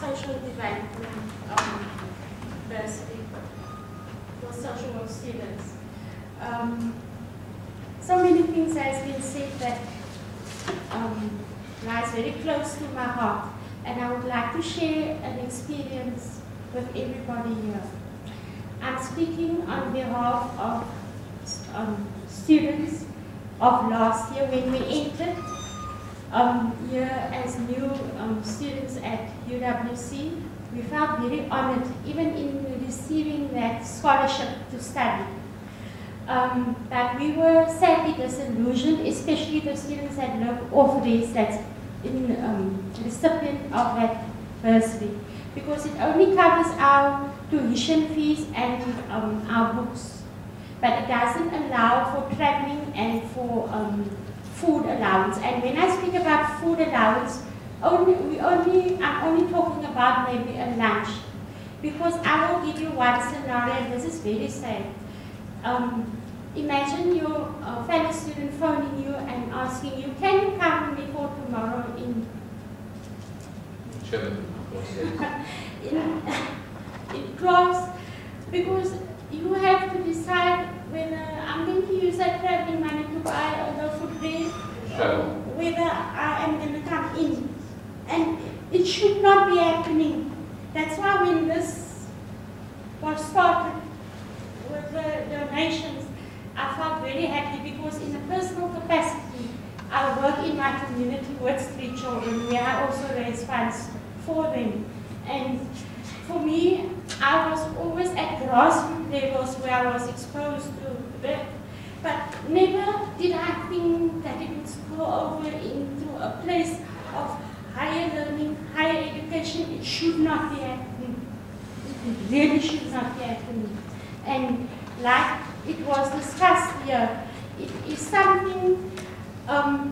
social development bursary for social work students. So many things has been said that lies very close to my heart, and I would like to share an experience with everybody here. I'm speaking on behalf of students of last year when we entered here as new students at UWC. We felt very honored, even in receiving that scholarship to study. But we were sadly disillusioned, especially the students that live off race that's in recipient of that bursary, because it only covers our tuition fees and our books, but it doesn't allow for traveling and for food allowance. And when I speak about food allowance, I'm only talking about maybe a lunch, because I will give you one scenario, and this is very sad. Imagine your fellow student phoning you and asking you, can you cover me for tomorrow in class, because you have to decide whether I'm going to use that traveling money to buy the food there, or whether I am going to come in. And it should not be happening. That's why when this was started with the donations, I felt very happy, because in a personal capacity, I work in my community with 3 children, where I also raise funds for them. And for me, I was always at grassroots levels where I was exposed to that, but never did I think that it would go over into a place of higher learning, higher education. It should not be happening. It really should not be happening. And like it was discussed here, it is something,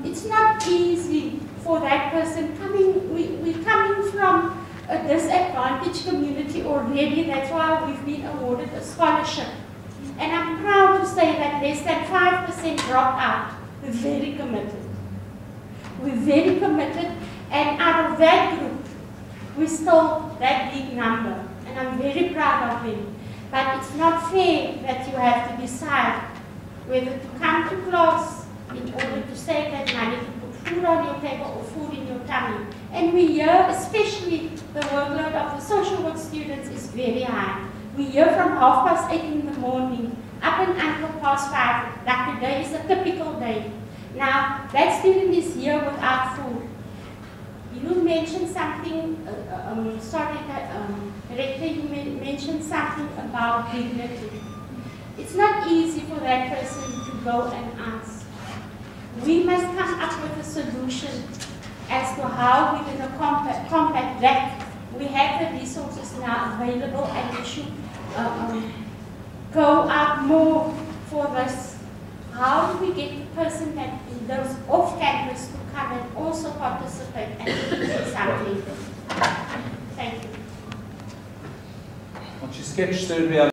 it's not easy for that person we're coming from a disadvantaged community already. That's why we've been awarded a scholarship. And I'm proud to say that less than 5% dropped out. We're very committed. We're very committed, and out of that group, we still that big number. And I'm very proud of them. But it's not fair that you have to decide whether to come to class in order to save that money to put food on your table or food in your tummy. And we hear, especially the workload of the social work students is very high. We hear from 8:30 in the morning up and until past 5. Like today is a typical day. Now, that student is here without food. You mentioned something, Rector, you mentioned something about dignity. It's not easy for that person to go and ask. We must come up with a solution as to how we're going to combat that. We have the resources now available, and we should go out more for this. How do we get the person that lives off campus to come and also participate and do something? Thank you. Want you sketch the reality?